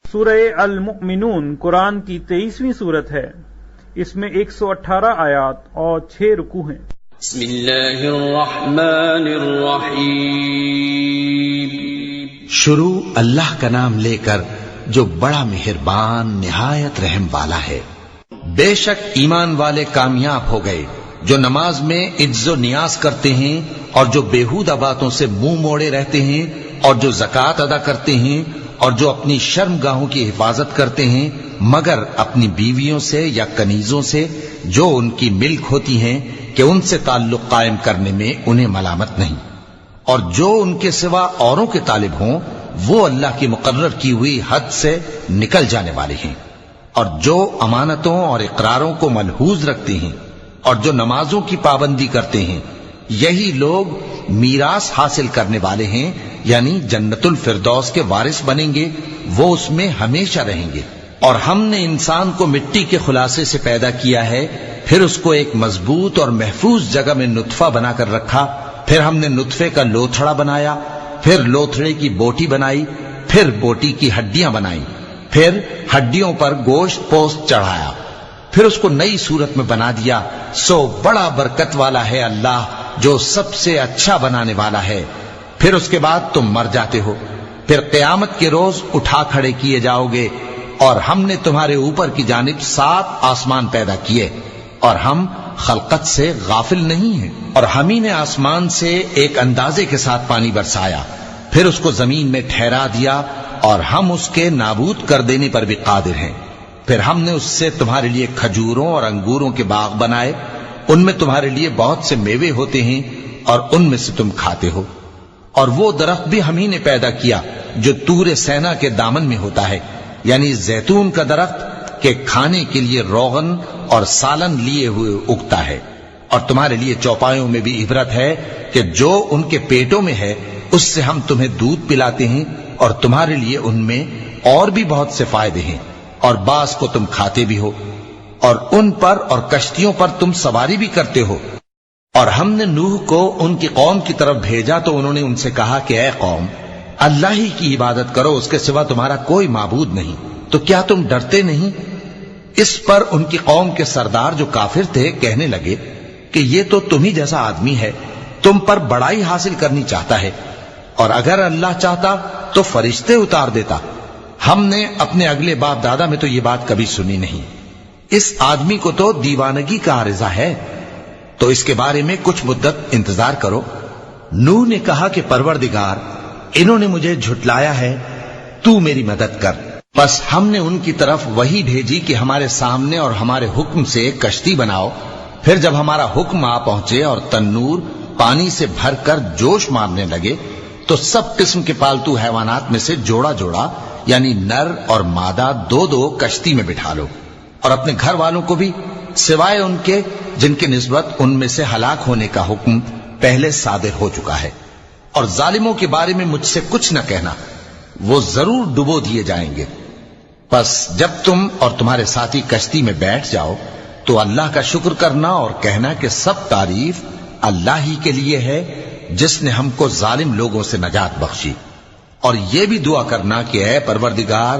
سورہ المؤمنون قرآن کی 23ویں صورت ہے۔ اس میں 118 آیات اور 6 رکوع ہیں۔ بسم اللہ الرحمن الرحیم۔ شروع اللہ کا نام لے کر جو بڑا مہربان نہایت رحم والا ہے۔ بے شک ایمان والے کامیاب ہو گئے جو نماز میں عجز و نیاز کرتے ہیں اور جو بیہودہ باتوں سے منہ موڑے رہتے ہیں اور جو زکوٰۃ ادا کرتے ہیں اور جو اپنی شرمگاہوں کی حفاظت کرتے ہیں مگر اپنی بیویوں سے یا کنیزوں سے جو ان کی ملک ہوتی ہیں کہ ان سے تعلق قائم کرنے میں انہیں ملامت نہیں، اور جو ان کے سوا اوروں کے طالب ہوں وہ اللہ کی مقرر کی ہوئی حد سے نکل جانے والے ہیں، اور جو امانتوں اور اقراروں کو ملحوظ رکھتے ہیں اور جو نمازوں کی پابندی کرتے ہیں یہی لوگ میراث حاصل کرنے والے ہیں، یعنی جنت الفردوس کے وارث بنیں گے، وہ اس میں ہمیشہ رہیں گے۔ اور ہم نے انسان کو مٹی کے خلاصے سے پیدا کیا ہے، پھر اس کو ایک مضبوط اور محفوظ جگہ میں نطفہ بنا کر رکھا، پھر ہم نے نطفے کا لوتھڑا بنایا، پھر لوتھڑے کی بوٹی بنائی، پھر بوٹی کی ہڈیاں بنائیں، پھر ہڈیوں پر گوشت پوست چڑھایا، پھر اس کو نئی صورت میں بنا دیا۔ سو بڑا برکت والا ہے اللہ جو سب سے اچھا بنانے والا ہے۔ پھر اس کے بعد تم مر جاتے ہو، پھر قیامت کے روز اٹھا کھڑے کیے جاؤ گے، اور ہم نے تمہارے اوپر کی جانب 7 آسمان پیدا کیے، اور ہم خلقت سے غافل نہیں ہیں۔ اور ہم ہی نے آسمان سے ایک اندازے کے ساتھ پانی برسایا، پھر اس کو زمین میں ٹھہرا دیا، اور ہم اس کے نابود کر دینے پر بھی قادر ہیں۔ پھر ہم نے اس سے تمہارے لیے کھجوروں اور انگوروں کے باغ بنائے، ان میں تمہارے لیے بہت سے میوے ہوتے ہیں اور ان میں سے تم کھاتے ہو۔ اور وہ درخت بھی ہم ہی نے پیدا کیا جو طور سینا کے دامن میں ہوتا ہے، یعنی زیتون کا درخت کہ کھانے کے لیے روغن اور سالن لیے ہوئے اگتا ہے۔ اور تمہارے لیے چوپایوں میں بھی عبرت ہے کہ جو ان کے پیٹوں میں ہے اس سے ہم تمہیں دودھ پلاتے ہیں، اور تمہارے لیے ان میں اور بھی بہت سے فائدے ہیں، اور بعض کو تم کھاتے بھی ہو، اور ان پر اور کشتیوں پر تم سواری بھی کرتے ہو۔ اور ہم نے نوح کو ان کی قوم کی طرف بھیجا تو انہوں نے ان سے کہا کہ اے قوم، اللہ ہی کی عبادت کرو، اس کے سوا تمہارا کوئی معبود نہیں، تو کیا تم ڈرتے نہیں؟ اس پر ان کی قوم کے سردار جو کافر تھے کہنے لگے کہ یہ تو تم ہی جیسا آدمی ہے، تم پر بڑائی حاصل کرنی چاہتا ہے، اور اگر اللہ چاہتا تو فرشتے اتار دیتا۔ ہم نے اپنے اگلے باپ دادا میں تو یہ بات کبھی سنی نہیں، اس آدمی کو تو دیوانگی کا عارضہ ہے، تو اس کے بارے میں کچھ مدت انتظار کرو۔ نوح نے کہا کہ پروردگار، انہوں نے مجھے جھٹلایا ہے، تو میری مدد کر۔ بس ہم نے ان کی طرف وحی بھیجی کہ ہمارے سامنے اور ہمارے حکم سے ایک کشتی بناؤ، پھر جب ہمارا حکم آ پہنچے اور تنور پانی سے بھر کر جوش مارنے لگے تو سب قسم کے پالتو حیوانات میں سے جوڑا جوڑا یعنی نر اور مادہ 2 کشتی میں بٹھا لو، اور اپنے گھر والوں کو بھی سوائے ان کے جن کی نسبت ان میں سے ہلاک ہونے کا حکم پہلے صادر ہو چکا ہے۔ اور ظالموں کے بارے میں مجھ سے کچھ نہ کہنا، وہ ضرور ڈبو دیے جائیں گے۔ پس جب تم اور تمہارے ساتھی کشتی میں بیٹھ جاؤ تو اللہ کا شکر کرنا اور کہنا کہ سب تعریف اللہ ہی کے لیے ہے جس نے ہم کو ظالم لوگوں سے نجات بخشی۔ اور یہ بھی دعا کرنا کہ اے پروردگار،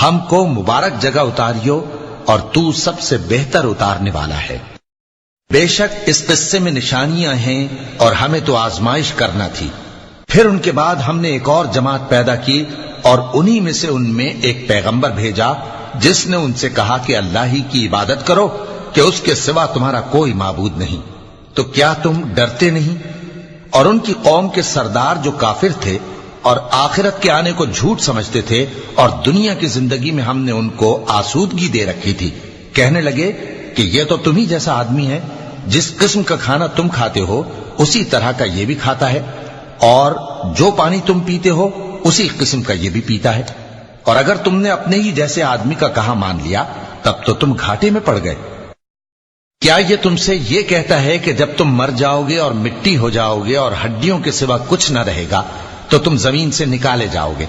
ہم کو مبارک جگہ اتاریو اور تو سب سے بہتر اتارنے والا ہے۔ بے شک اس قصے میں نشانیاں ہیں اور ہمیں تو آزمائش کرنا تھی۔ پھر ان کے بعد ہم نے ایک اور جماعت پیدا کی اور انہی میں سے ان میں ایک پیغمبر بھیجا جس نے ان سے کہا کہ اللہ ہی کی عبادت کرو کہ اس کے سوا تمہارا کوئی معبود نہیں، تو کیا تم ڈرتے نہیں؟ اور ان کی قوم کے سردار جو کافر تھے اور آخرت کے آنے کو جھوٹ سمجھتے تھے اور دنیا کی زندگی میں ہم نے ان کو آسودگی دے رکھی تھی، کہنے لگے کہ یہ تو تم ہی جیسا آدمی ہے، جس قسم کا کھانا تم کھاتے ہو اسی طرح کا یہ بھی کھاتا ہے، اور جو پانی تم پیتے ہو اسی قسم کا یہ بھی پیتا ہے، اور اگر تم نے اپنے ہی جیسے آدمی کا کہا مان لیا تب تو تم گھاٹے میں پڑ گئے۔ کیا یہ تم سے یہ کہتا ہے کہ جب تم مر جاؤ گے اور مٹی ہو جاؤ گے اور ہڈیوں کے سوا کچھ نہ رہے گا تو تم زمین سے نکالے جاؤ گے؟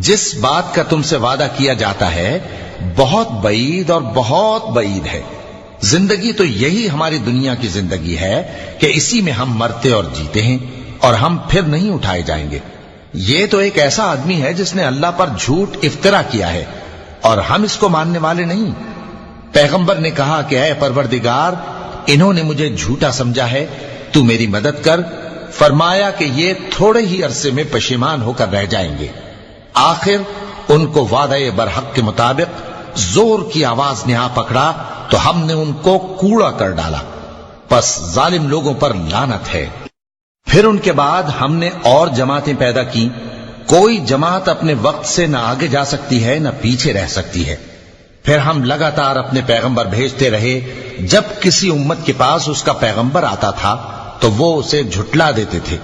جس بات کا تم سے وعدہ کیا جاتا ہے بہت بعید اور بہت بعید ہے۔ زندگی تو یہی ہماری دنیا کی زندگی ہے کہ اسی میں ہم مرتے اور جیتے ہیں، اور ہم پھر نہیں اٹھائے جائیں گے۔ یہ تو ایک ایسا آدمی ہے جس نے اللہ پر جھوٹ افطرا کیا ہے اور ہم اس کو ماننے والے نہیں۔ پیغمبر نے کہا کہ اے پروردگار، انہوں نے مجھے جھوٹا سمجھا ہے، تو میری مدد کر۔ فرمایا کہ یہ تھوڑے ہی عرصے میں پشیمان ہو کر رہ جائیں گے۔ آخر ان کو وعدہ برحق کے مطابق زور کی آواز نے آ پکڑا تو ہم نے ان کو کوڑا کر ڈالا، پس ظالم لوگوں پر لعنت ہے۔ پھر ان کے بعد ہم نے اور جماعتیں پیدا کی، کوئی جماعت اپنے وقت سے نہ آگے جا سکتی ہے نہ پیچھے رہ سکتی ہے۔ پھر ہم لگاتار اپنے پیغمبر بھیجتے رہے، جب کسی امت کے پاس اس کا پیغمبر آتا تھا تو وہ اسے جھٹلا دیتے تھے،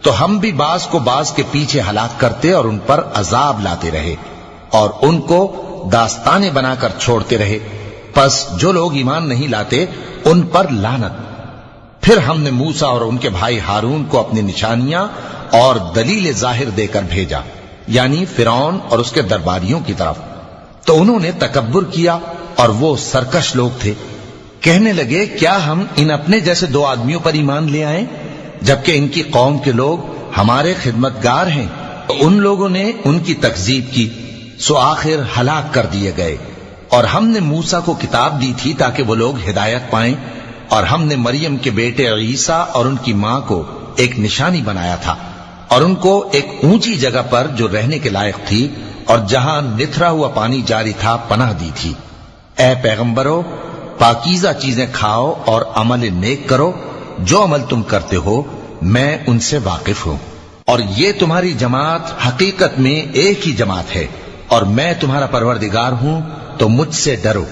تو ہم بھی بعض کو بعض کے پیچھے ہلاک کرتے اور ان پر عذاب لاتے رہے اور ان کو داستانیں بنا کر چھوڑتے رہے۔ پس جو لوگ ایمان نہیں لاتے ان پر لعنت۔ پھر ہم نے موسیٰ اور ان کے بھائی ہارون کو اپنی نشانیاں اور دلیل ظاہر دے کر بھیجا، یعنی فرعون اور اس کے درباریوں کی طرف، تو انہوں نے تکبر کیا اور وہ سرکش لوگ تھے۔ کہنے لگے کیا ہم ان اپنے جیسے دو آدمیوں پر ایمان لے آئیں جبکہ ان کی قوم کے لوگ ہمارے خدمتگار ہیں؟ تو ان لوگوں نے ان کی تکذیب کی، سو آخر ہلاک کر دیے گئے۔ اور ہم نے موسیٰ کو کتاب دی تھی تاکہ وہ لوگ ہدایت پائیں، اور ہم نے مریم کے بیٹے عیسیٰ اور ان کی ماں کو ایک نشانی بنایا تھا اور ان کو ایک اونچی جگہ پر جو رہنے کے لائق تھی اور جہاں نتھرا ہوا پانی جاری تھا پناہ دی تھی۔ اے پیغمبرو، پاکیزہ چیزیں کھاؤ اور عمل نیک کرو، جو عمل تم کرتے ہو میں ان سے واقف ہوں، اور یہ تمہاری جماعت حقیقت میں ایک ہی جماعت ہے اور میں تمہارا پروردگار ہوں، تو مجھ سے ڈرو۔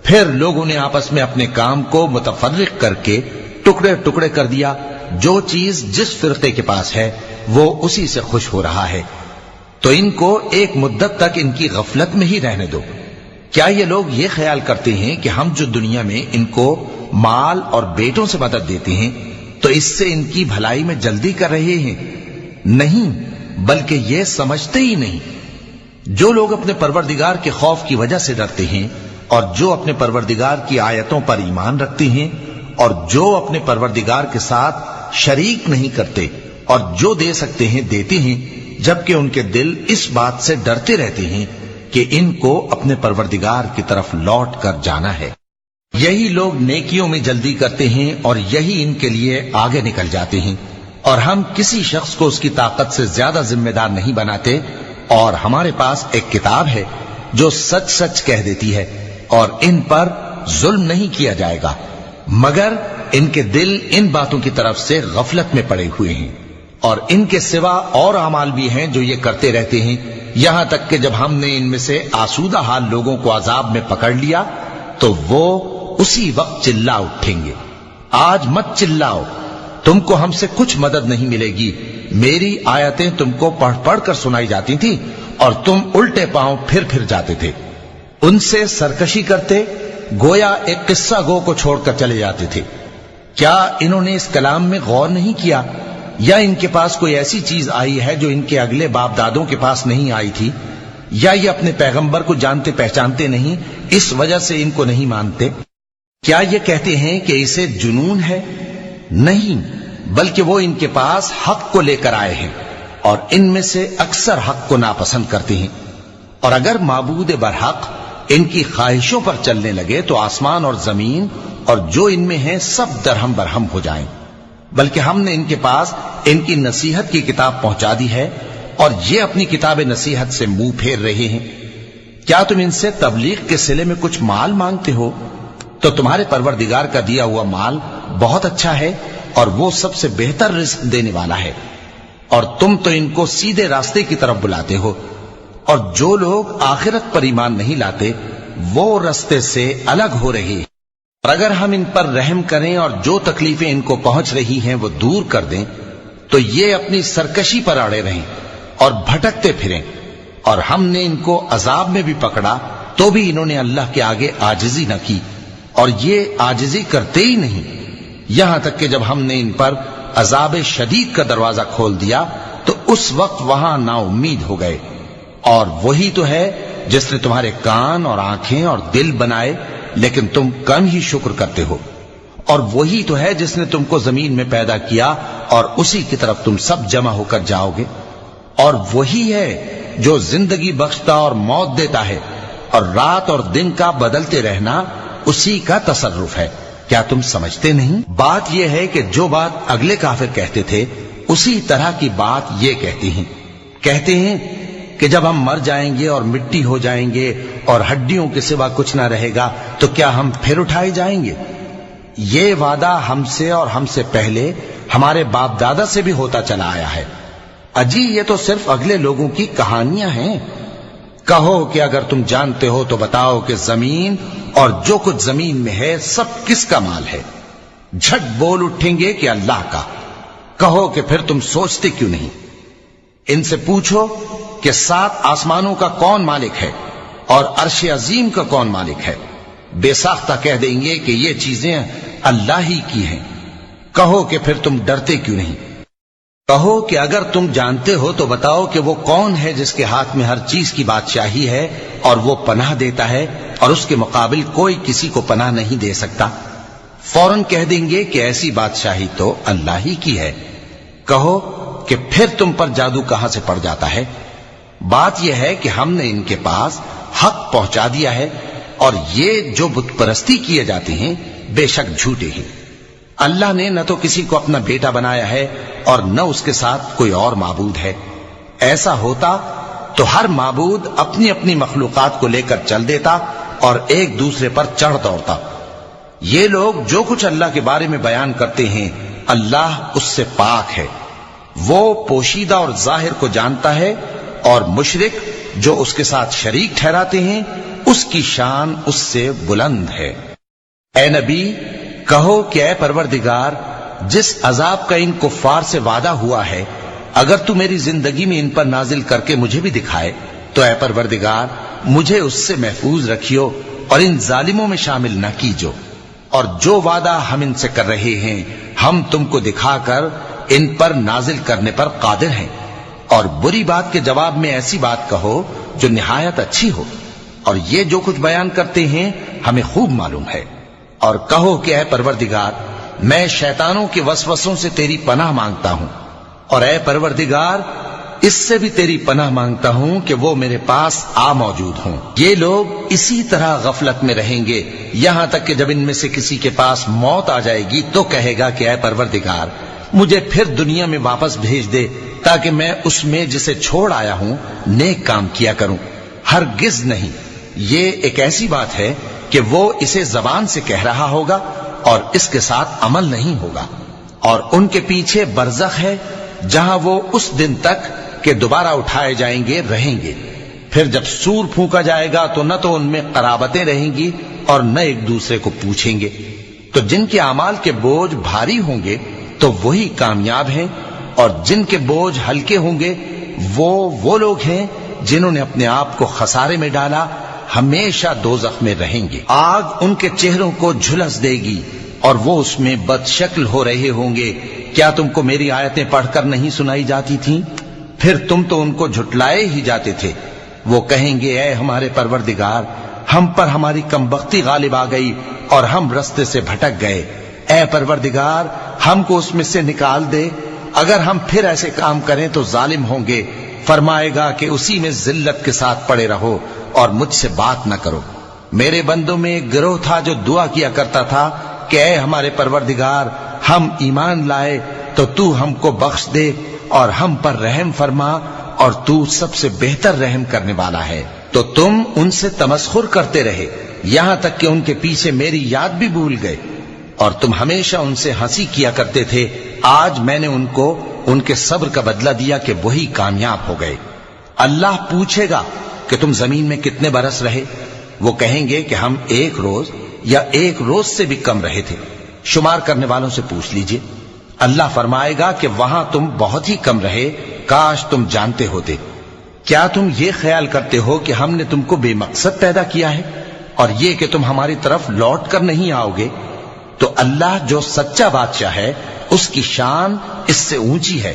پھر لوگوں نے آپس میں اپنے کام کو متفرق کر کے ٹکڑے ٹکڑے کر دیا، جو چیز جس فرقے کے پاس ہے وہ اسی سے خوش ہو رہا ہے، تو ان کو ایک مدت تک ان کی غفلت میں ہی رہنے دو۔ کیا یہ لوگ یہ خیال کرتے ہیں کہ ہم جو دنیا میں ان کو مال اور بیٹوں سے مدد دیتے ہیں تو اس سے ان کی بھلائی میں جلدی کر رہے ہیں؟ نہیں، بلکہ یہ سمجھتے ہی نہیں۔ جو لوگ اپنے پروردگار کے خوف کی وجہ سے ڈرتے ہیں اور جو اپنے پروردگار کی آیتوں پر ایمان رکھتے ہیں اور جو اپنے پروردگار کے ساتھ شریک نہیں کرتے اور جو دے سکتے ہیں دیتے ہیں، جبکہ ان کے دل اس بات سے ڈرتے رہتے ہیں کہ ان کو اپنے پروردگار کی طرف لوٹ کر جانا ہے، یہی لوگ نیکیوں میں جلدی کرتے ہیں اور یہی ان کے لیے آگے نکل جاتے ہیں۔ اور ہم کسی شخص کو اس کی طاقت سے زیادہ ذمہ دار نہیں بناتے، اور ہمارے پاس ایک کتاب ہے جو سچ سچ کہہ دیتی ہے، اور ان پر ظلم نہیں کیا جائے گا، مگر ان کے دل ان باتوں کی طرف سے غفلت میں پڑے ہوئے ہیں۔ اور ان کے سوا اور اعمال بھی ہیں جو یہ کرتے رہتے ہیں، یہاں تک کہ جب ہم نے ان میں سے آسودہ حال لوگوں کو عذاب میں پکڑ لیا تو وہ اسی وقت چلا اٹھیں گے۔ آج مت چلاؤ، تم کو ہم سے کچھ مدد نہیں ملے گی، میری آیتیں تم کو پڑھ پڑھ کر سنائی جاتی تھی اور تم الٹے پاؤں پھر جاتے تھے۔ ان سے سرکشی کرتے، گویا ایک قصہ گو کو چھوڑ کر چلے جاتے تھے۔ کیا انہوں نے اس کلام میں غور نہیں کیا، یا ان کے پاس کوئی ایسی چیز آئی ہے جو ان کے اگلے باپ دادوں کے پاس نہیں آئی تھی، یا یہ اپنے پیغمبر کو جانتے پہچانتے نہیں اس وجہ سے ان کو نہیں مانتے؟ کیا یہ کہتے ہیں کہ اسے جنون ہے؟ نہیں، بلکہ وہ ان کے پاس حق کو لے کر آئے ہیں، اور ان میں سے اکثر حق کو ناپسند کرتے ہیں۔ اور اگر معبود برحق ان کی خواہشوں پر چلنے لگے تو آسمان اور زمین اور جو ان میں ہیں سب درہم برہم ہو جائیں۔ بلکہ ہم نے ان کے پاس ان کی نصیحت کی کتاب پہنچا دی ہے، اور یہ اپنی کتاب نصیحت سے منہ پھیر رہے ہیں۔ کیا تم ان سے تبلیغ کے صلے میں کچھ مال مانگتے ہو؟ تو تمہارے پروردگار کا دیا ہوا مال بہت اچھا ہے، اور وہ سب سے بہتر رزق دینے والا ہے، اور تم تو ان کو سیدھے راستے کی طرف بلاتے ہو۔ اور جو لوگ آخرت پر ایمان نہیں لاتے وہ راستے سے الگ ہو رہے ہیں۔ اور اگر ہم ان پر رحم کریں اور جو تکلیفیں ان کو پہنچ رہی ہیں وہ دور کر دیں تو یہ اپنی سرکشی پر اڑے رہیں اور بھٹکتے پھریں، اور ہم نے ان کو عذاب میں بھی پکڑا تو بھی انہوں نے اللہ کے آگے عاجزی نہ کی، اور یہ عاجزی کرتے ہی نہیں، یہاں تک کہ جب ہم نے ان پر عذاب شدید کا دروازہ کھول دیا تو اس وقت وہاں نا امید ہو گئے۔ اور وہی تو ہے جس نے تمہارے کان اور آنکھیں اور دل بنائے، لیکن تم کم ہی شکر کرتے ہو۔ اور وہی تو ہے جس نے تم کو زمین میں پیدا کیا اور اسی کی طرف تم سب جمع ہو کر جاؤ گے۔ اور وہی ہے جو زندگی بخشتا اور موت دیتا ہے، اور رات اور دن کا بدلتے رہنا اسی کا تصرف ہے۔ کیا تم سمجھتے نہیں؟ بات یہ ہے کہ جو بات اگلے کافر کہتے تھے اسی طرح کی بات یہ کہتے ہیں کہ جب ہم مر جائیں گے اور مٹی ہو جائیں گے اور ہڈیوں کے سوا کچھ نہ رہے گا تو کیا ہم پھر اٹھائے جائیں گے؟ یہ وعدہ ہم سے اور ہم سے پہلے ہمارے باپ دادا سے بھی ہوتا چلا آیا ہے۔ اجی یہ تو صرف اگلے لوگوں کی کہانیاں ہیں۔ کہو کہ اگر تم جانتے ہو تو بتاؤ کہ زمین اور جو کچھ زمین میں ہے سب کس کا مال ہے؟ جھٹ بول اٹھیں گے کہ اللہ کا۔ کہو کہ پھر تم سوچتے کیوں نہیں؟ ان سے پوچھو کہ 7 آسمانوں کا کون مالک ہے اور عرش عظیم کا کون مالک ہے؟ بے ساختہ کہہ دیں گے کہ یہ چیزیں اللہ ہی کی ہیں۔ کہو کہ پھر تم ڈرتے کیوں نہیں؟ کہو کہ اگر تم جانتے ہو تو بتاؤ کہ وہ کون ہے جس کے ہاتھ میں ہر چیز کی بادشاہی ہے اور وہ پناہ دیتا ہے اور اس کے مقابل کوئی کسی کو پناہ نہیں دے سکتا؟ فوراً کہہ دیں گے کہ ایسی بادشاہی تو اللہ ہی کی ہے۔ کہو کہ پھر تم پر جادو کہاں سے پڑ جاتا ہے؟ بات یہ ہے کہ ہم نے ان کے پاس حق پہنچا دیا ہے، اور یہ جو بت پرستی کیے جاتے ہیں بے شک جھوٹے ہیں۔ اللہ نے نہ تو کسی کو اپنا بیٹا بنایا ہے اور نہ اس کے ساتھ کوئی اور معبود ہے۔ ایسا ہوتا تو ہر معبود اپنی اپنی مخلوقات کو لے کر چل دیتا اور ایک دوسرے پر چڑھ دوڑتا۔ یہ لوگ جو کچھ اللہ کے بارے میں بیان کرتے ہیں اللہ اس سے پاک ہے، وہ پوشیدہ اور ظاہر کو جانتا ہے، اور مشرک جو اس کے ساتھ شریک ٹھہراتے ہیں اس کی شان اس سے بلند ہے۔ اے نبی کہو کہ اے پروردگار، جس عذاب کا ان کفار سے وعدہ ہوا ہے اگر تو میری زندگی میں ان پر نازل کر کے مجھے بھی دکھائے تو اے پروردگار مجھے اس سے محفوظ رکھیو اور ان ظالموں میں شامل نہ کیجو، اور جو وعدہ ہم ان سے کر رہے ہیں ہم تم کو دکھا کر ان پر نازل کرنے پر قادر ہیں۔ اور بری بات کے جواب میں ایسی بات کہو جو نہایت اچھی ہو، اور یہ جو کچھ بیان کرتے ہیں ہمیں خوب معلوم ہے۔ اور کہو کہ اے پروردگار میں شیطانوں کے وسوسوں سے تیری پناہ مانگتا ہوں، اور اے پروردگار اس سے بھی تیری پناہ مانگتا ہوں کہ وہ میرے پاس آ موجود ہوں۔ یہ لوگ اسی طرح غفلت میں رہیں گے یہاں تک کہ جب ان میں سے کسی کے پاس موت آ جائے گی تو کہے گا کہ اے پروردگار مجھے پھر دنیا میں واپس بھیج دے تاکہ میں اس میں جسے چھوڑ آیا ہوں نیک کام کیا کروں۔ ہرگز نہیں، یہ ایک ایسی بات ہے کہ وہ اسے زبان سے کہہ رہا ہوگا اور اس کے ساتھ عمل نہیں ہوگا، اور ان کے پیچھے برزخ ہے جہاں وہ اس دن تک کہ دوبارہ اٹھائے جائیں گے رہیں گے۔ پھر جب سور پھونکا جائے گا تو نہ تو ان میں قرابتیں رہیں گی اور نہ ایک دوسرے کو پوچھیں گے۔ تو جن کے اعمال کے بوجھ بھاری ہوں گے تو وہی کامیاب ہیں، اور جن کے بوجھ ہلکے ہوں گے وہ لوگ ہیں جنہوں نے اپنے آپ کو خسارے میں ڈالا، ہمیشہ دوزخ میں رہیں گے۔ آگ ان کے چہروں کو جھلس دے گی اور وہ اس میں بد شکل ہو رہے ہوں گے۔ کیا تم کو میری آیتیں پڑھ کر نہیں سنائی جاتی تھیں؟ پھر تم تو ان کو جھٹلائے ہی جاتے تھے۔ وہ کہیں گے اے ہمارے پروردگار ہم پر ہماری کمبختی غالب آ گئی اور ہم رستے سے بھٹک گئے، اے پروردگار ہم کو اس میں سے نکال دے، اگر ہم پھر ایسے کام کریں تو ظالم ہوں گے۔ فرمائے گا کہ اسی میں ذلت کے ساتھ پڑے رہو اور مجھ سے بات نہ کرو۔ میرے بندوں میں ایک گروہ تھا جو دعا کیا کرتا تھا کہ اے ہمارے پروردگار ہم ایمان لائے تو تو ہم کو بخش دے اور ہم پر رحم فرما، اور تو سب سے بہتر رحم کرنے والا ہے۔ تو تم ان سے تمسخر کرتے رہے یہاں تک کہ ان کے پیچھے میری یاد بھی بھول گئے، اور تم ہمیشہ ان سے ہنسی کیا کرتے تھے۔ آج میں نے ان کو ان کے صبر کا بدلہ دیا کہ وہی کامیاب ہو گئے۔ اللہ پوچھے گا کہ تم زمین میں کتنے برس رہے؟ وہ کہیں گے کہ ہم 1 روز یا 1 روز سے بھی کم رہے تھے۔ شمار کرنے والوں سے پوچھ لیجئے۔ اللہ فرمائے گا کہ وہاں تم بہت ہی کم رہے، کاش تم جانتے ہوتے۔ کیا تم یہ خیال کرتے ہو کہ ہم نے تم کو بے مقصد پیدا کیا ہے اور یہ کہ تم ہماری طرف لوٹ کر نہیں آؤ گے؟ تو اللہ جو سچا بادشاہ ہے اس کی شان اس سے اونچی ہے،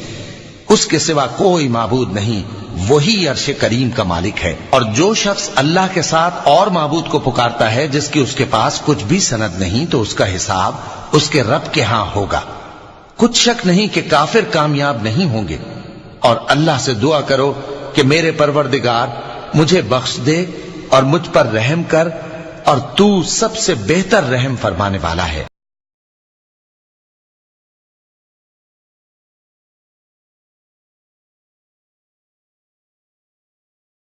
اس کے سوا کوئی معبود نہیں، وہی عرش کریم کا مالک ہے۔ اور جو شخص اللہ کے ساتھ اور معبود کو پکارتا ہے جس کی اس کے پاس کچھ بھی سند نہیں تو اس کا حساب اس کے رب کے ہاں ہوگا۔ کچھ شک نہیں کہ کافر کامیاب نہیں ہوں گے۔ اور اللہ سے دعا کرو کہ میرے پروردگار مجھے بخش دے اور مجھ پر رحم کر، اور تو سب سے بہتر رحم فرمانے والا ہے۔